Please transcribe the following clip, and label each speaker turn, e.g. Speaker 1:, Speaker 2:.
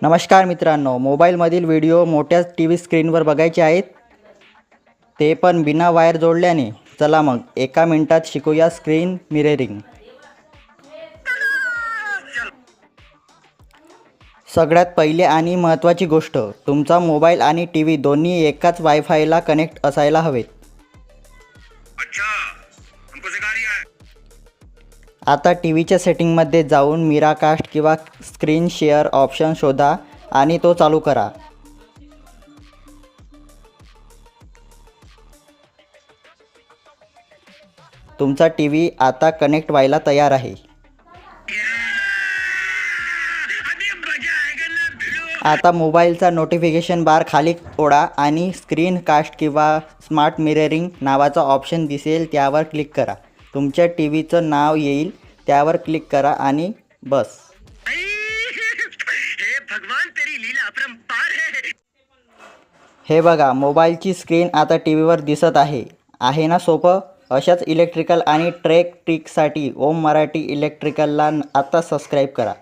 Speaker 1: नमस्कार मित्रांनो, मोबाईलमधील व्हिडिओ मोठ्या टी व्ही स्क्रीनवर बघायचे आहेत, ते पण बिना वायर जोडल्याने. चला मग एका मिनिटात शिकूया स्क्रीन मिररिंग. सगळ्यात पहिले आणि महत्त्वाची गोष्ट, तुमचा मोबाईल आणि टी व्ही दोन्ही एकाच वायफायला कनेक्ट असायला हवेत. आता टी व्हीच्या सेटिंगमध्ये जाऊन मिराकास्ट किंवा स्क्रीन शेअर ऑप्शन शोधा आणि तो चालू करा. तुमचा टी व्ही आता कनेक्ट व्हायला तयार आहे. आता मोबाईलचा नोटिफिकेशन बार खाली ओढा आणि स्क्रीन कास्ट किंवा स्मार्ट मिररिंग नावाचा ऑप्शन दिसेल त्यावर क्लिक करा. तुमच्या टी व्हीचं नाव येईल त्यावर क्लिक करा आणि बस. हे बघा, मोबाईलची स्क्रीन आता टी व्हीवर दिसत आहे ना सोपं. अशाच इलेक्ट्रिकल आणि ट्रेक ट्रिकसाठी ओम मराठी इलेक्ट्रिकलला आता सबस्क्राईब करा.